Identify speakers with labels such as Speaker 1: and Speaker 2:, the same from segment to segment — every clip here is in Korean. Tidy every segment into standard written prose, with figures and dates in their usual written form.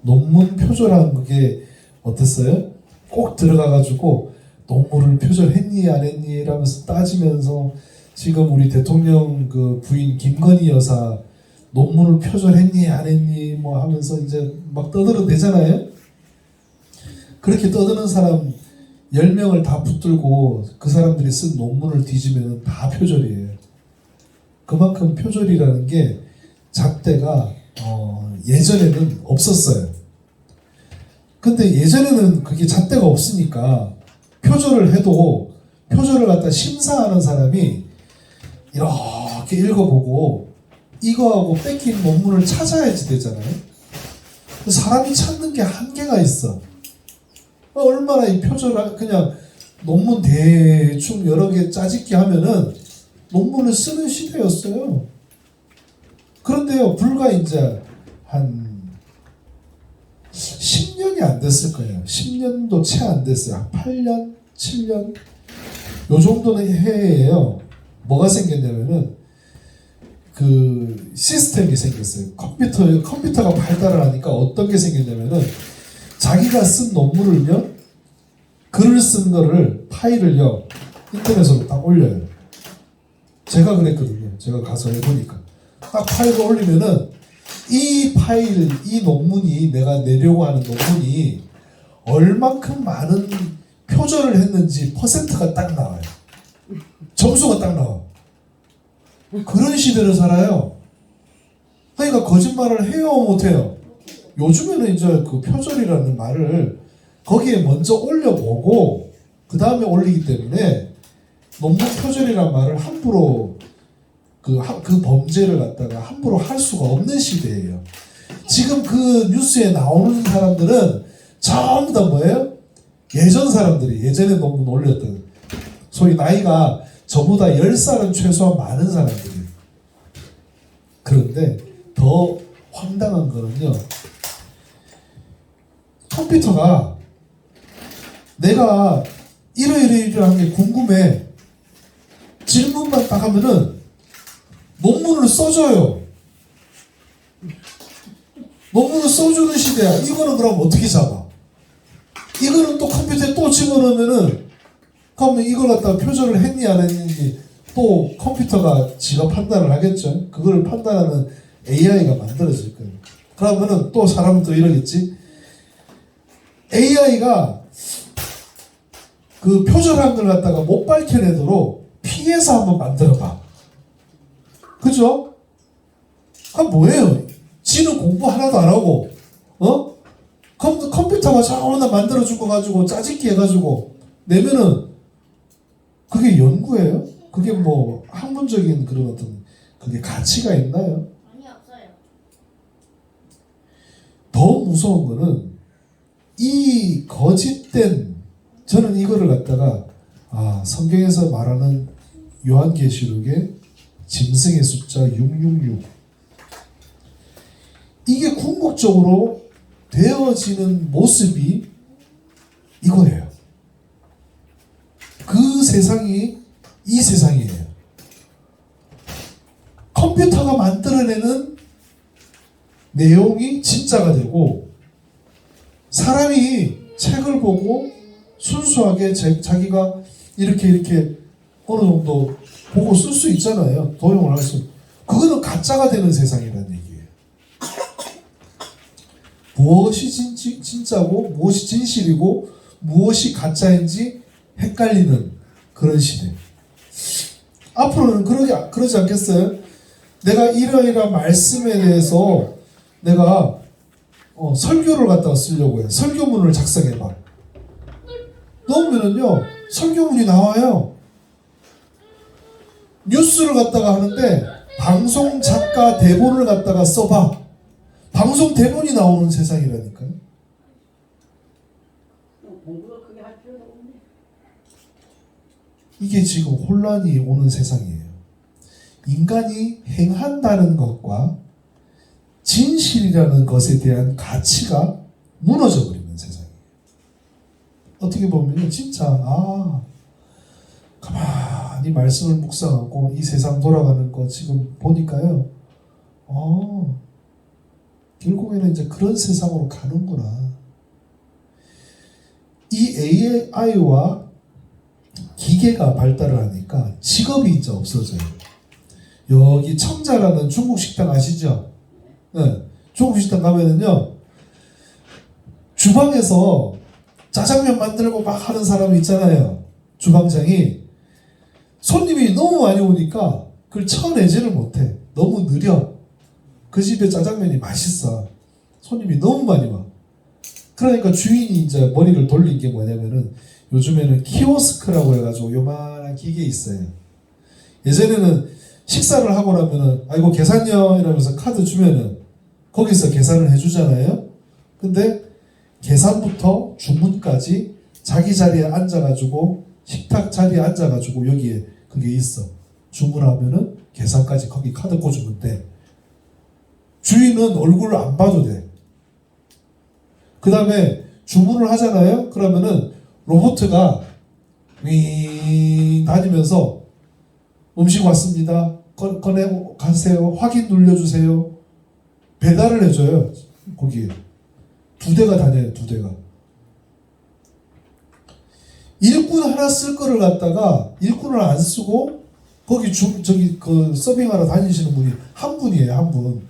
Speaker 1: 논문 표절한 그게 어땠어요? 꼭 들어가가지고 논문을 표절했니 안 했니 이러면서 따지면서 지금 우리 대통령 그 부인 김건희 여사 논문을 표절했니 안 했니 뭐 하면서 이제 막 떠들어대잖아요. 그렇게 떠드는 사람 10명을 다 붙들고 그 사람들이 쓴 논문을 뒤지면 다 표절이에요. 그만큼 표절이라는 게 잣대가 예전에는 없었어요. 근데 예전에는 그게 잣대가 없으니까 표절을 해도 표절을 갖다 심사하는 사람이 이렇게 읽어보고 이거하고 뺏긴 논문을 찾아야지 되잖아요. 사람이 찾는 게 한계가 있어. 얼마나 이 표절 그냥 논문 대충 여러 개 짜집기 하면은 논문을 쓰는 시대였어요. 그런데요, 불과 이제 한 10년이 안 됐을 거예요. 10년도 채 안 됐어요. 한 8년, 7년 요 정도는 해예요. 뭐가 생겼냐면은 그 시스템이 생겼어요. 컴퓨터가 발달을 하니까 어떤 게 생겼냐면은 자기가 쓴 논문을요, 글을 쓴 거를 파일을요 인터넷으로 딱 올려요. 제가 그랬거든요. 제가 가서 해보니까 딱 파일을 올리면은 이 파일, 이 논문이 내가 내려고 하는 논문이 얼만큼 많은 표절을 했는지 퍼센트가 딱 나와요. 점수가 딱 나와. 그런 시대를 살아요. 그러니까 거짓말을 해요, 못해요? 요즘에는 이제 그 표절이라는 말을 거기에 먼저 올려보고 그 다음에 올리기 때문에 논문 표절이라는 말을 함부로 그 범죄를 갖다가 함부로 할 수가 없는 시대예요. 지금 그 뉴스에 나오는 사람들은 전부 다 뭐예요? 예전 사람들이 예전에 논문 올렸던 소위 나이가 저보다 10살은 최소한 많은 사람들이. 그런데 더 황당한 거는요, 컴퓨터가 내가 이러이러이러한 게 궁금해 질문만 딱 하면은 논문을 써줘요. 논문을 써주는 시대야. 이거는 그럼 어떻게 잡아? 이거는 또 컴퓨터에 또 집어넣으면은 그러면 이걸 갖다가 표절을 했니 안 했는지 또 컴퓨터가 지가 판단을 하겠죠. 그걸 판단하는 AI가 만들어질 거예요. 그러면은 또 사람은 또 이러겠지. AI가 그 표절한 걸 갖다가 못 밝혀내도록 피해서 한번 만들어봐. 그죠? 뭐예요? 지는 공부 하나도 안 하고, 컴퓨터가 저거나 만들어준 거 가지고 짜집기 해가지고 내면은 그게 연구예요? 그게 뭐 학문적인 그런 어떤 그게 가치가 있나요?
Speaker 2: 아니, 없어요.
Speaker 1: 더 무서운 거는 이 거짓된, 저는 이거를 갖다가 성경에서 말하는 요한계시록의 짐승의 숫자 666, 이게 궁극적으로 되어지는 모습이 이거예요. 그 세상이 이 세상이에요. 컴퓨터가 만들어내는 내용이 진짜가 되고, 사람이 책을 보고 순수하게 자기가 이렇게 어느 정도 보고 쓸 수 있잖아요. 도용을 할 수. 그거는 가짜가 되는 세상이라는 얘기예요. 무엇이 진짜고 무엇이 진실이고 무엇이 가짜인지 헷갈리는 그런 시대. 앞으로는 그러지 않겠어요? 내가 이러이러한 말씀에 대해서 내가 설교를 갖다가 쓰려고 해. 설교문을 작성해봐. 넣으면은요, 설교문이 나와요. 뉴스를 갖다가 하는데 방송 작가 대본을 갖다가 써봐. 방송 대본이 나오는 세상이라니까요.
Speaker 3: 공부가 크게 할 필요도 없네.
Speaker 1: 이게 지금 혼란이 오는 세상이에요. 인간이 행한다는 것과 진실이라는 것에 대한 가치가 무너져 버리는 세상이에요. 어떻게 보면 진짜 가만히 말씀을 묵상하고 이 세상 돌아가는 거 지금 보니까요, 결국에는 이제 그런 세상으로 가는구나. 이 AI와 기계가 발달을 하니까 직업이 이제 없어져요. 여기 청자라는 중국 식당 아시죠? 네. 중국 식당 가면은요, 주방에서 짜장면 만들고 막 하는 사람이 있잖아요. 주방장이. 손님이 너무 많이 오니까 그걸 쳐내지를 못해. 너무 느려. 그 집에 짜장면이 맛있어. 손님이 너무 많이 와. 그러니까 주인이 이제 머리를 돌린 게 뭐냐면은 요즘에는 키오스크라고 해가지고 요만한 기계 있어요. 예전에는 식사를 하고 나면은 아이고 계산요 이러면서 카드 주면은 거기서 계산을 해주잖아요. 근데 계산부터 주문까지 자기 자리에 앉아가지고 식탁 자리에 앉아가지고 여기에 그게 있어. 주문하면은 계산까지 거기 카드 꽂으면 돼. 주인은 얼굴을 안 봐도 돼. 그 다음에 주문을 하잖아요. 그러면은 로봇가 윙 다니면서 음식 왔습니다. 꺼내고 가세요. 확인 눌러주세요. 배달을 해줘요. 거기에. 2대가 다녀요. 2대가. 일꾼 하나 쓸 거를 갖다가 일꾼을 안 쓰고 거기 저기 그 서빙하러 다니시는 분이 한 분이에요. 한 분.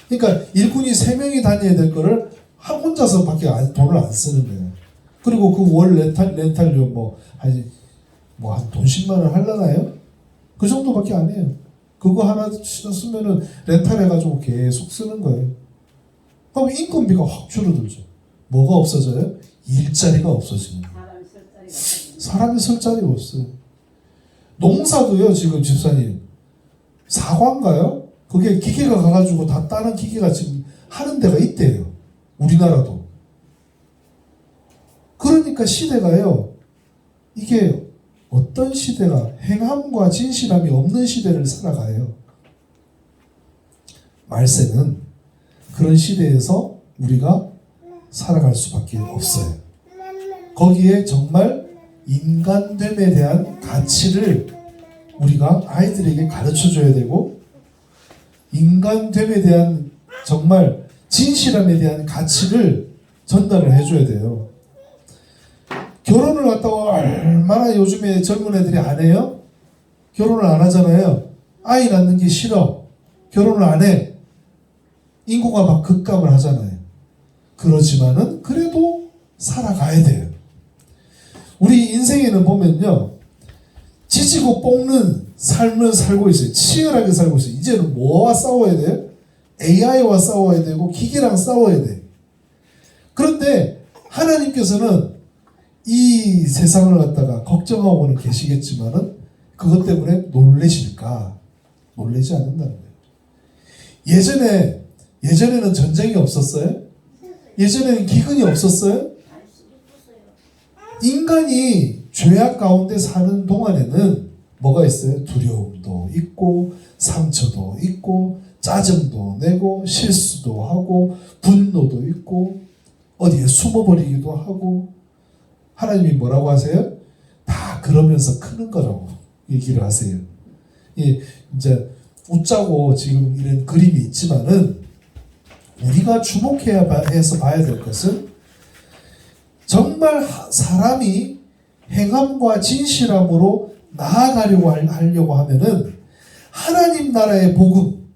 Speaker 1: 그러니까 일꾼이 3명이 다녀야 될 거를 혼자서밖에 돈을 안 쓰는 거예요. 그리고 그 월 렌탈료 한 돈 10만 원 하려나요? 그 정도밖에 안 해요. 그거 하나 쓰면은 렌탈해가지고 계속 쓰는 거예요. 그럼 인건비가 확 줄어들죠. 뭐가 없어져요? 일자리가 없어지는 거예요. 사람이 쓸 자리가 없어요. 농사도요, 지금 집사님. 사과인가요? 그게 기계가 가가지고 다 다른 기계가 지금 하는 데가 있대요. 우리나라도. 그러니까 시대가요, 이게 어떤 시대가 행함과 진실함이 없는 시대를 살아가요. 말세는 그런 시대에서 우리가 살아갈 수밖에 없어요. 거기에 정말 인간됨에 대한 가치를 우리가 아이들에게 가르쳐줘야 되고, 인간됨에 대한 정말 진실함에 대한 가치를 전달을 해줘야 돼요. 결혼을 갖다가 얼마나 요즘에 젊은 애들이 안 해요? 결혼을 안 하잖아요. 아이 낳는 게 싫어. 결혼을 안 해. 인구가 막 급감을 하잖아요. 그렇지만은 그래도 살아가야 돼요. 우리 인생에는 보면요, 지지고 볶는 삶을 살고 있어요. 치열하게 살고 있어요. 이제는 뭐와 싸워야 돼요? AI와 싸워야 되고 기계랑 싸워야 돼. 그런데 하나님께서는 이 세상을 갖다가 걱정하고는 계시겠지만은 그것 때문에 놀라실까? 놀라지 않는다는 거예요. 예전에는 전쟁이 없었어요? 예전에는 기근이 없었어요? 인간이 죄악 가운데 사는 동안에는 뭐가 있어요? 두려움도 있고 상처도 있고 짜증도 내고 실수도 하고 분노도 있고 어디에 숨어버리기도 하고. 하나님이 뭐라고 하세요? 다 그러면서 크는 거라고 얘기를 하세요. 예, 이제 웃자고 지금 이런 그림이 있지만은 우리가 주목해야 해서 봐야 될 것은 정말 사람이 행함과 진실함으로 나아가려고 하려고 하면은 하나님 나라의 복음,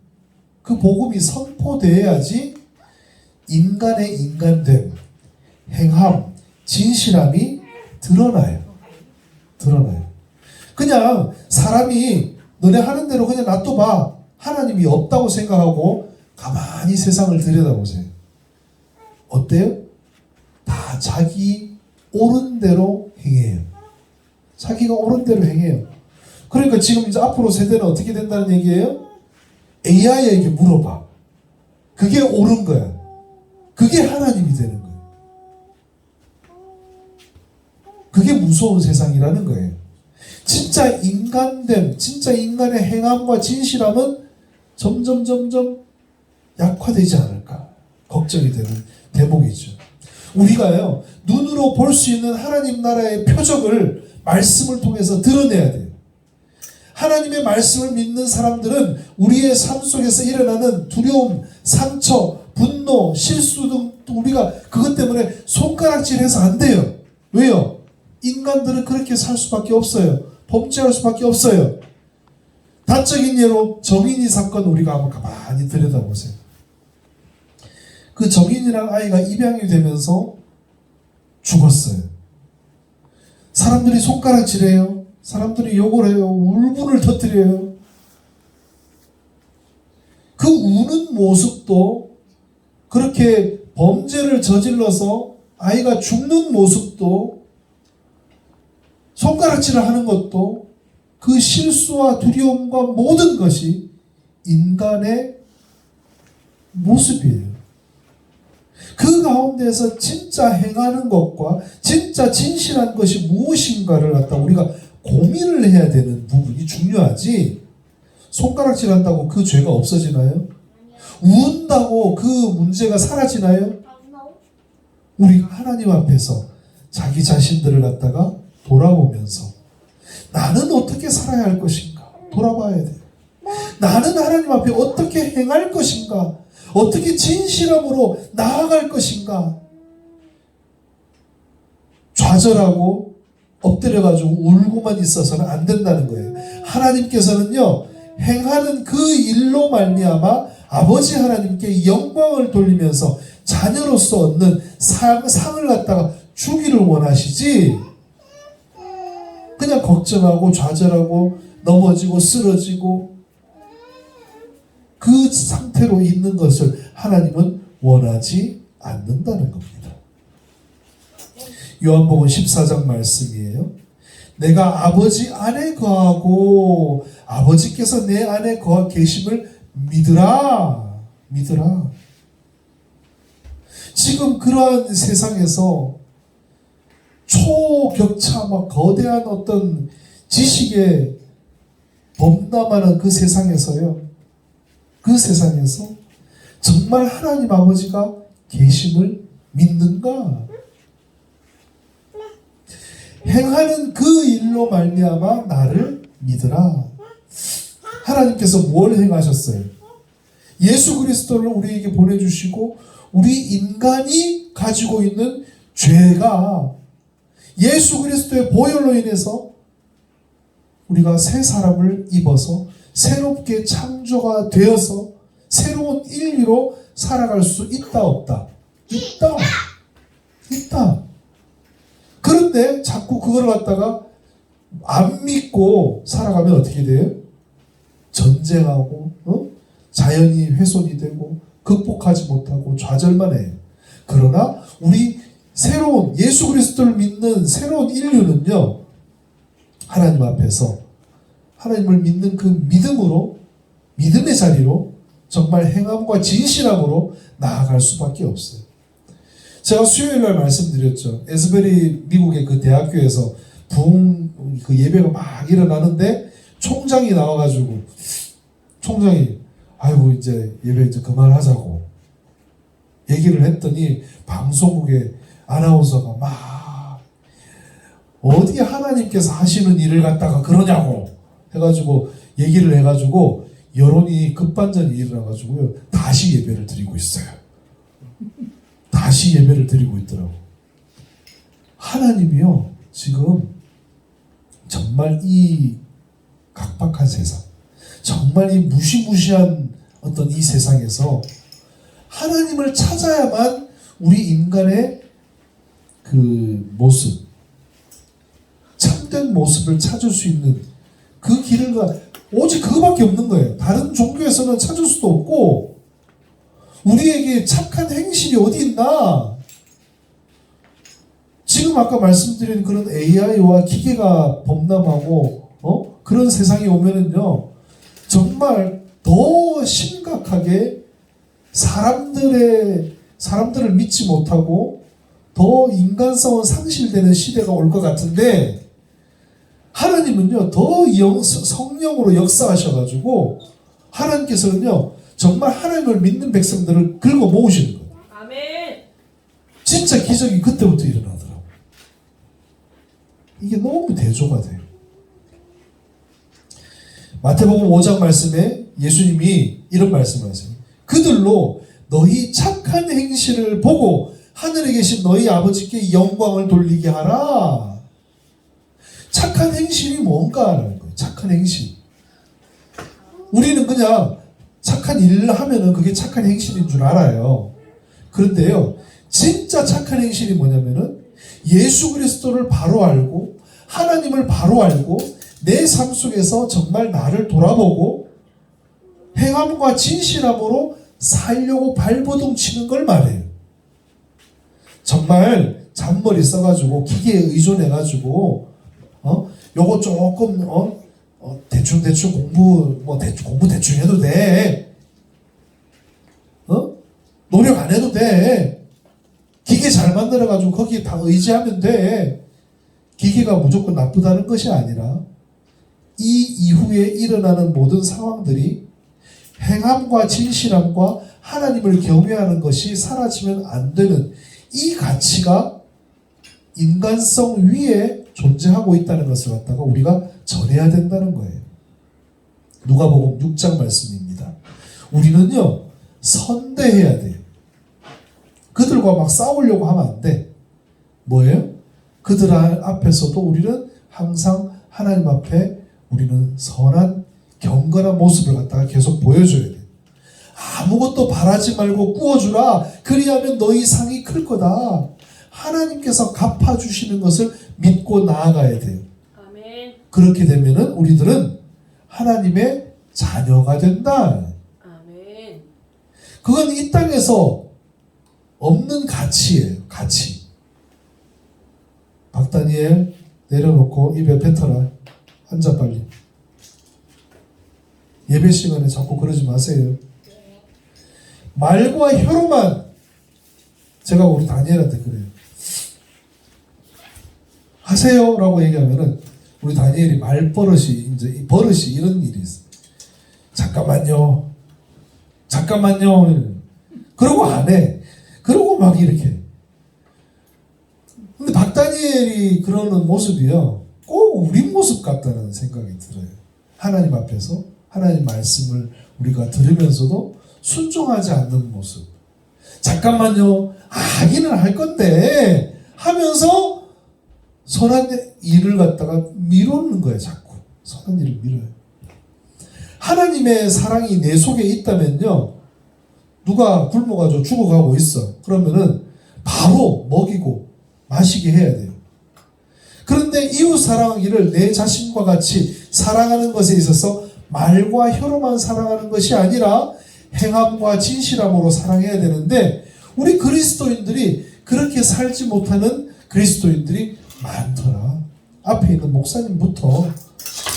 Speaker 1: 그 복음이 선포되어야지 인간의 인간됨, 행함, 진실함이 드러나요. 그냥 사람이 너네 하는 대로 그냥 놔둬봐. 하나님이 없다고 생각하고 가만히 세상을 들여다보세요. 어때요? 다 자기 옳은 대로 행해요. 자기가 옳은 대로 행해요. 그러니까 지금 이제 앞으로 세대는 어떻게 된다는 얘기예요? AI에게 물어봐. 그게 옳은 거야. 그게 하나님이 되는 거야. 그게 무서운 세상이라는 거예요. 진짜 인간됨, 진짜 인간의 행함과 진실함은 점점 약화되지 않을까 걱정이 되는 대목이죠. 우리가요, 눈으로 볼 수 있는 하나님 나라의 표적을 말씀을 통해서 드러내야 돼요. 하나님의 말씀을 믿는 사람들은 우리의 삶 속에서 일어나는 두려움, 상처, 분노, 실수 등 우리가 그것 때문에 손가락질해서 안 돼요. 왜요? 인간들은 그렇게 살 수밖에 없어요. 범죄할 수밖에 없어요. 단적인 예로 정인이 사건 우리가 한번 가만히 들여다보세요. 그 정인이라는 아이가 입양이 되면서 죽었어요. 사람들이 손가락질해요. 사람들이 욕을 해요. 울분을 터뜨려요. 그 우는 모습도 그렇게 범죄를 저질러서 아이가 죽는 모습도 손가락질을 하는 것도 그 실수와 두려움과 모든 것이 인간의 모습이에요. 그 가운데서 진짜 행하는 것과 진짜 진실한 것이 무엇인가를 갖다 우리가 고민을 해야 되는 부분이 중요하지. 손가락질 한다고 그 죄가 없어지나요? 운다고 그 문제가 사라지나요? 우리 하나님 앞에서 자기 자신들을 갖다가 돌아보면서 나는 어떻게 살아야 할 것인가 돌아봐야 돼요. 나는 하나님 앞에 어떻게 행할 것인가, 어떻게 진실함으로 나아갈 것인가. 좌절하고 엎드려가지고 울고만 있어서는 안 된다는 거예요. 하나님께서는요, 행하는 그 일로 말미암아 아버지 하나님께 영광을 돌리면서 자녀로서 얻는 상을 갖다가 주기를 원하시지, 그냥 걱정하고 좌절하고 넘어지고 쓰러지고 그 상태로 있는 것을 하나님은 원하지 않는다는 겁니다. 요한복음 14장 말씀이에요. 내가 아버지 안에 거하고 아버지께서 내 안에 거하 계심을 믿으라. 믿으라. 지금 그러한 세상에서 초격차 막 거대한 어떤 지식에 범람하는 그 세상에서요. 그 세상에서 정말 하나님 아버지가 계심을 믿는가? 행하는 그 일로 말미암아 나를 믿으라. 하나님께서 뭘 행하셨어요? 예수 그리스도를 우리에게 보내주시고 우리 인간이 가지고 있는 죄가 예수 그리스도의 보혈로 인해서 우리가 새 사람을 입어서 새롭게 창조가 되어서 새로운 인류로 살아갈 수 있다 없다? 있다. 있다. 그런데 자꾸 그걸 갖다가 안 믿고 살아가면 어떻게 돼요? 전쟁하고 자연이 훼손이 되고 극복하지 못하고 좌절만 해요. 그러나 우리 새로운 예수 그리스도를 믿는 새로운 인류는요, 하나님 앞에서 하나님을 믿는 그 믿음으로, 믿음의 자리로 정말 행함과 진실함으로 나아갈 수밖에 없어요. 제가 수요일날 말씀드렸죠. 에스베리 미국의 그 대학교에서 그 예배가 막 일어나는데 총장이 나와가지고 아이고 이제 예배 이제 그만하자고 얘기를 했더니 방송국의 아나운서가 막 어디 하나님께서 하시는 일을 갖다가 그러냐고 해가지고 얘기를 해가지고 여론이 급반전이 일어나가지고요 다시 예배를 드리고 있어요. 다시 예배를 드리고 있더라고. 하나님이요 지금 정말 이 각박한 세상, 정말 이 무시무시한 어떤 이 세상에서 하나님을 찾아야만 우리 인간의 그 모습, 참된 모습을 찾을 수 있는 그 길을 오직 그거밖에 없는 거예요. 다른 종교에서는 찾을 수도 없고 우리에게 착한 행실이 어디 있나? 지금 아까 말씀드린 그런 AI와 기계가 범람하고 그런 세상이 오면은요 정말 더 심각하게 사람들을 믿지 못하고 더 인간성은 상실되는 시대가 올 것 같은데 하나님은요 더 성령으로 역사하셔가지고 하나님께서는요 정말 하나님을 믿는 백성들을 긁어 모으시는 거예요.
Speaker 3: 아멘.
Speaker 1: 진짜 기적이 그때부터 일어나더라고요. 이게 너무 대조가 돼요. 마태복음 5장 말씀에 예수님이 이런 말씀을 하세요. 그들로 너희 착한 행실을 보고 하늘에 계신 너희 아버지께 영광을 돌리게 하라. 착한 행실이 뭔가라는 거예요. 착한 행실. 우리는 그냥 착한 일을 하면은 그게 착한 행실인 줄 알아요. 그런데요, 진짜 착한 행실이 뭐냐면은 예수 그리스도를 바로 알고 하나님을 바로 알고 내 삶 속에서 정말 나를 돌아보고 행함과 진실함으로 살려고 발버둥 치는 걸 말해요. 정말 잔머리 써가지고 기계에 의존해가지고 요거 조금 대충 공부 공부 대충 해도 돼. 노력 안 해도 돼. 기계 잘 만들어가지고 거기에 다 의지하면 돼. 기계가 무조건 나쁘다는 것이 아니라 이 이후에 일어나는 모든 상황들이 행함과 진실함과 하나님을 경외하는 것이 사라지면 안 되는 이 가치가 인간성 위에 존재하고 있다는 것을 갖다가 우리가 전해야 된다는 거예요. 누가복음 6장 말씀입니다. 우리는요, 선대해야 돼요. 그들과 막 싸우려고 하면 안 돼. 뭐예요? 그들 앞에서도 우리는 항상 하나님 앞에 우리는 선한 경건한 모습을 갖다가 계속 보여줘야 돼. 아무것도 바라지 말고 꾸어주라. 그리하면 너희 상이 클 거다. 하나님께서 갚아주시는 것을 믿고 나아가야 돼요.
Speaker 3: 아멘.
Speaker 1: 그렇게 되면은 우리들은 하나님의 자녀가 된다.
Speaker 3: 아멘.
Speaker 1: 그건 이 땅에서 없는 가치예요. 가치. 박다니엘 내려놓고 입에 뱉어라. 앉아 빨리. 예배 시간에 자꾸 그러지 마세요. 말과 혀로만. 제가 우리 다니엘한테 그래요. 하세요 라고 얘기하면은 우리 다니엘이 말버릇이 이제 버릇이 이런 일이 있어. 잠깐만요. 그러고 안 해. 그러고 막 이렇게. 근데 박다니엘이 그러는 모습이요, 꼭 우리 모습 같다는 생각이 들어요. 하나님 앞에서 하나님 말씀을 우리가 들으면서도 순종하지 않는 모습. 잠깐만요. 하기는 할 건데 하면서 선한 일을 갖다가 미루는 거예요. 자꾸 선한 일을 미뤄요. 하나님의 사랑이 내 속에 있다면요, 누가 굶어가지고 죽어가고 있어. 그러면은 바로 먹이고 마시게 해야 돼요. 그런데 이웃 사랑하기를 내 자신과 같이 사랑하는 것에 있어서 말과 혀로만 사랑하는 것이 아니라 행함과 진실함으로 사랑해야 되는데, 우리 그리스도인들이 그렇게 살지 못하는 그리스도인들이 많더라. 앞에 있는 목사님부터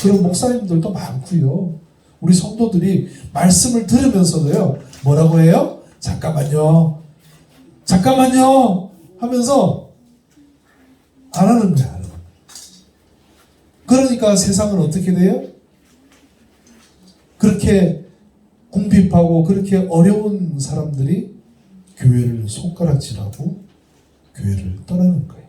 Speaker 1: 그런 목사님들도 많고요. 우리 성도들이 말씀을 들으면서도요, 뭐라고 해요? 잠깐만요 하면서 안 하는 거야. 그러니까 세상은 어떻게 돼요? 그렇게 궁핍하고 그렇게 어려운 사람들이 교회를 손가락질하고 교회를 떠나는 거예요.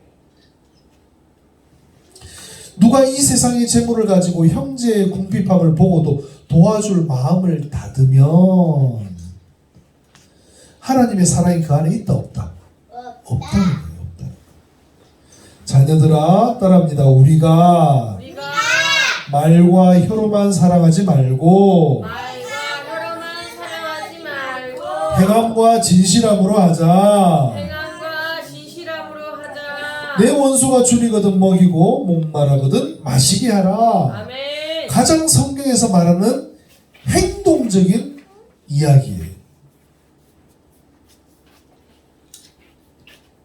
Speaker 1: 누가 이 세상의 재물을 가지고 형제의 궁핍함을 보고도 도와줄 마음을 닫으면 하나님의 사랑이 그 안에 있다 없다? 없다는 거예요. 없다. 자녀들아 따라합니다. 우리가 말과 혀로만 사랑하지 말고 행함과 진실함으로 하자. 내 원수가 줄이거든 먹이고 목마르거든 마시게 하라.
Speaker 3: 아멘.
Speaker 1: 가장 성경에서 말하는 행동적인 이야기예요.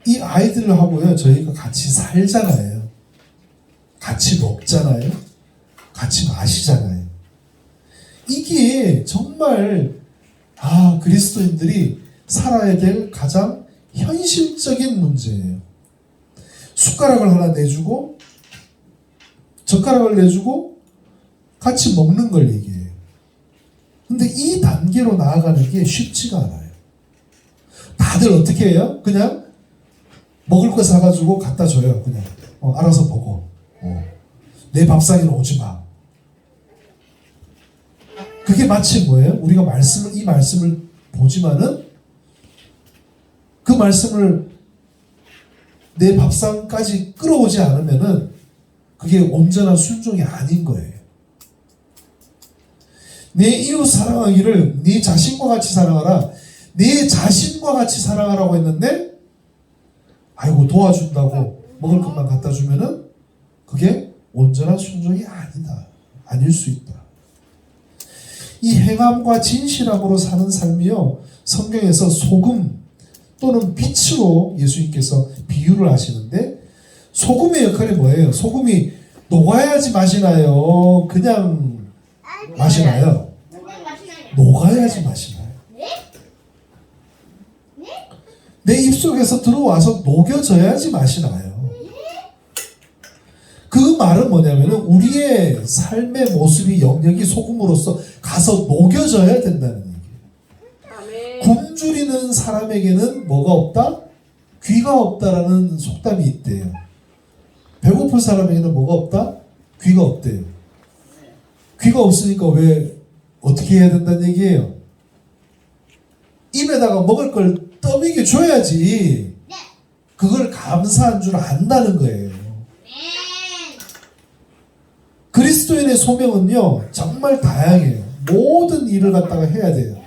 Speaker 1: 이 아이들하고요, 저희가 같이 살잖아요. 같이 먹잖아요. 같이 마시잖아요. 이게 정말 그리스도인들이 살아야 될 가장 현실적인 문제예요. 숟가락을 하나 내주고 젓가락을 내주고 같이 먹는 걸 얘기해요. 근데 이 단계로 나아가는 게 쉽지가 않아요. 다들 어떻게 해요? 그냥 먹을 거 사가지고 갖다 줘요. 그냥 알아서 먹어. 내 밥상에는 오지 마. 그게 마치 뭐예요? 우리가 이 말씀을 보지만은 그 말씀을 내 밥상까지 끌어오지 않으면은 그게 온전한 순종이 아닌 거예요. 내 이웃 사랑하기를 네 자신과 같이 사랑하라. 네 자신과 같이 사랑하라고 했는데 아이고 도와준다고 먹을 것만 갖다 주면은 그게 온전한 순종이 아니다. 아닐 수 있다. 이 행함과 진실함으로 사는 삶이요, 성경에서 소금 또는 빛으로 예수님께서 비유를 하시는데, 소금의 역할이 뭐예요? 소금이 녹아야지 맛이 나요? 그냥 맛이 나요? 녹아야지 맛이 나요. 내 입속에서 들어와서 녹여져야지 맛이 나요. 그 말은 뭐냐면은 우리의 삶의 모습이 영역이 소금으로서 가서 녹여져야 된다는 얘기예요. 굶주리는 사람에게는 뭐가 없다? 귀가 없다라는 속담이 있대요. 배고픈 사람에게는 뭐가 없다? 귀가 없대요. 귀가 없으니까 왜 어떻게 해야 된다는 얘기예요? 입에다가 먹을 걸 떠먹여 줘야지 그걸 감사한 줄 안다는 거예요. 그리스도인의 소명은요, 정말 다양해요. 모든 일을 갖다가 해야 돼요.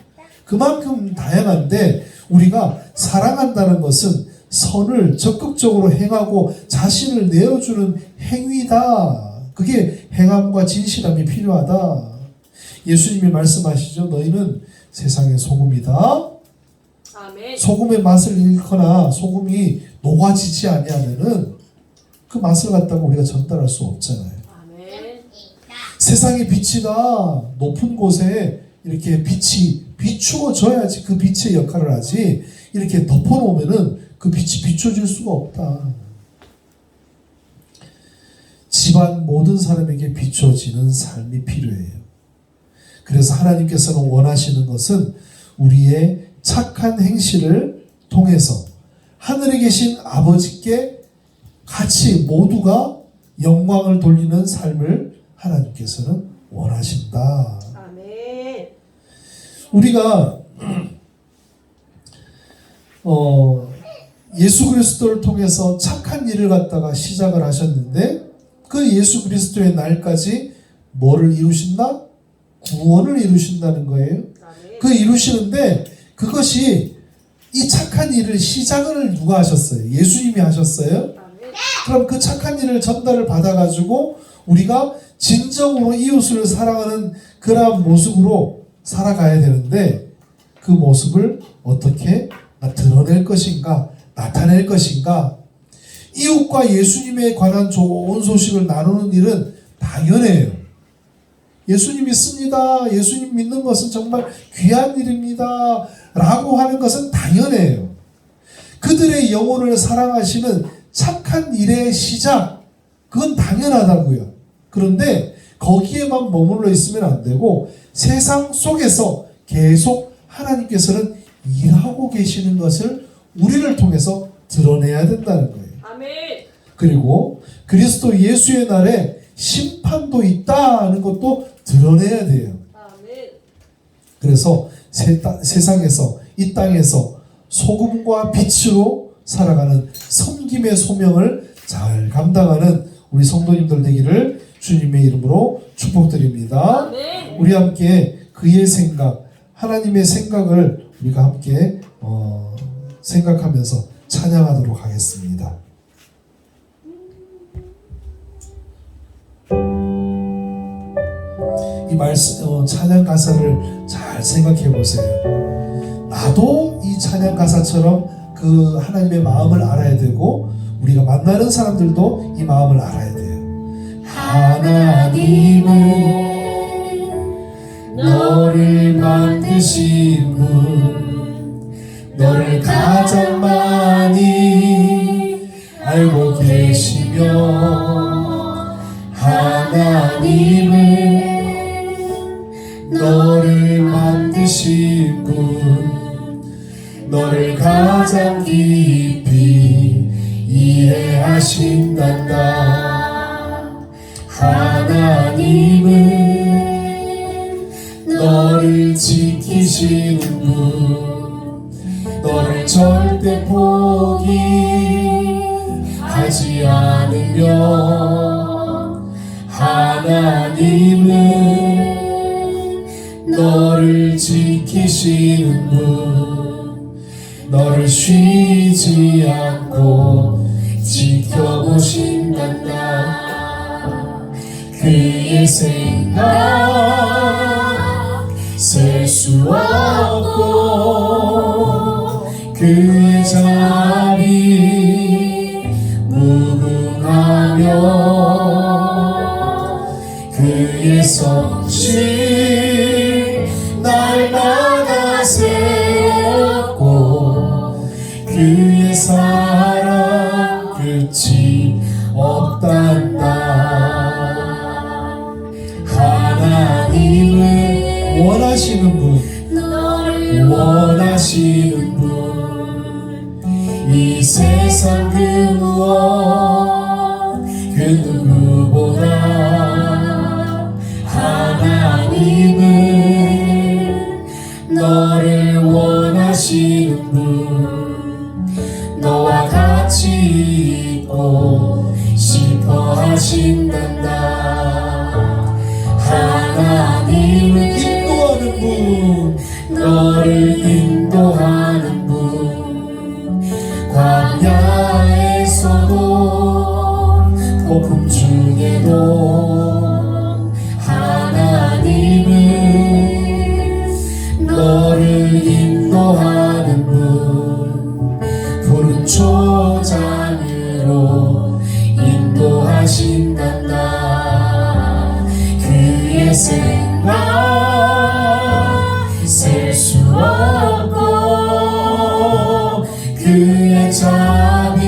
Speaker 1: 그만큼 다양한데 우리가 사랑한다는 것은 선을 적극적으로 행하고 자신을 내어주는 행위다. 그게 행함과 진실함이 필요하다. 예수님이 말씀하시죠. 너희는 세상의 소금이다.
Speaker 3: 아멘.
Speaker 1: 소금의 맛을 잃거나 소금이 녹아지지 아니하면은 그 맛을 갖다가 우리가 전달할 수 없잖아요.
Speaker 3: 아멘.
Speaker 1: 세상의 빛이다. 높은 곳에 이렇게 빛이 비추어져야지 그 빛의 역할을 하지, 이렇게 덮어놓으면은 그 빛이 비춰질 수가 없다. 집안 모든 사람에게 비춰지는 삶이 필요해요. 그래서 하나님께서는 원하시는 것은 우리의 착한 행실을 통해서 하늘에 계신 아버지께 같이 모두가 영광을 돌리는 삶을 하나님께서는 원하신다.
Speaker 3: 아멘.
Speaker 1: 우리가 예수 그리스도를 통해서 착한 일을 갖다가 시작을 하셨는데, 그 예수 그리스도의 날까지 뭐를 이루신다? 구원을 이루신다는 거예요.
Speaker 3: 아멘.
Speaker 1: 그 이루시는데 그것이, 이 착한 일을 시작을 누가 하셨어요? 예수님이 하셨어요.
Speaker 3: 아멘.
Speaker 1: 그럼 그 착한 일을 전달을 받아가지고 우리가 진정으로 이웃을 사랑하는 그러한 모습으로 살아가야 되는데, 그 모습을 어떻게 드러낼 것인가, 나타낼 것인가. 이웃과 예수님에 관한 좋은 소식을 나누는 일은 당연해요. 예수님 믿습니다. 예수님 믿는 것은 정말 귀한 일입니다. 라고 하는 것은 당연해요. 그들의 영혼을 사랑하시는 착한 일의 시작, 그건 당연하다고요. 그런데 거기에만 머물러 있으면 안 되고 세상 속에서 계속 하나님께서는 일하고 계시는 것을 우리를 통해서 드러내야 된다는 거예요.
Speaker 3: 아멘.
Speaker 1: 그리고 그리스도 예수의 날에 심판도 있다는 것도 드러내야 돼요.
Speaker 3: 아멘.
Speaker 1: 그래서 세상에서, 이 땅에서 소금과 빛으로 살아가는 섬김의 소명을 잘 감당하는 우리 성도님들 되기를 주님의 이름으로 축복드립니다.
Speaker 3: 아멘.
Speaker 1: 우리 함께 그의 생각, 하나님의 생각을 우리가 함께 생각하면서 찬양하도록 하겠습니다. 이 말씀, 찬양 가사를 잘 생각해 보세요. 나도 이 찬양 가사처럼 그 하나님의 마음을 알아야 되고, 우리가 만나는 사람들도 이 마음을 알아야 돼요. 하나님은 너를 만드신 분, 너를 가장 많이 알고 계시며, 하나님은 너를 만드신 분, 너를 가장 깊이 이해하신단다. 하나님은 너를 지키시는 분, 너를 절대 하나님은 너를 지키시는 분, 너를 쉬지 않고 지켜보신단다. 그의 생각 셀 수 없고 그의 자비 무궁하며 그의 성실 날마다 새롭고 그의 사랑 끝이 없단다. 하나님은 원하시는 분, 원하시는 분, 이 세상 그 무엇 그 누구보다 하나님은 너를 원하시는 분, 너와 같이 있고 싶어 하신단다. 하나님은 인도하는 분, 너를 인도하는 분, 광야에서도 폭풍 중에도 하나님은 너를 인도하는 분, 푸른 초장으로 인도하신단다. 그의 생각 셀 수 없고 그의 자비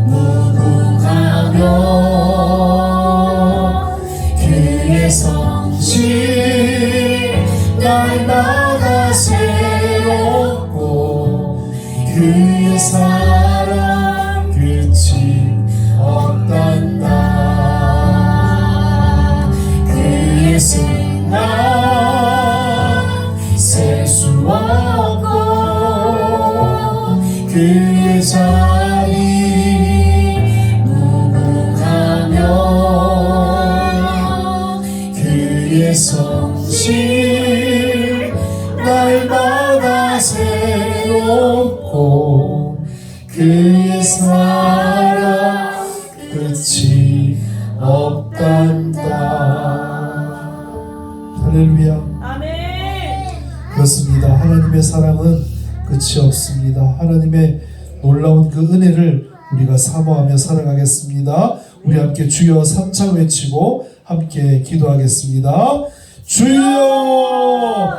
Speaker 1: 무궁하며 그의 성실 날마다 새롭고 그의 사랑 끝이 없단다. 그의 생각 셀 수 없고 그의 자비 무궁하며 그의 성실 날마다 새롭고 그의 사랑 끝이 없단다. 할렐루야.
Speaker 3: 아멘.
Speaker 1: 그렇습니다. 하나님의 사랑은 끝이 없습니다. 하나님의 놀라운 그 은혜를 우리가 사모하며 살아가겠습니다. 우리 함께 주여 3창 외치고 함께 기도하겠습니다. 주여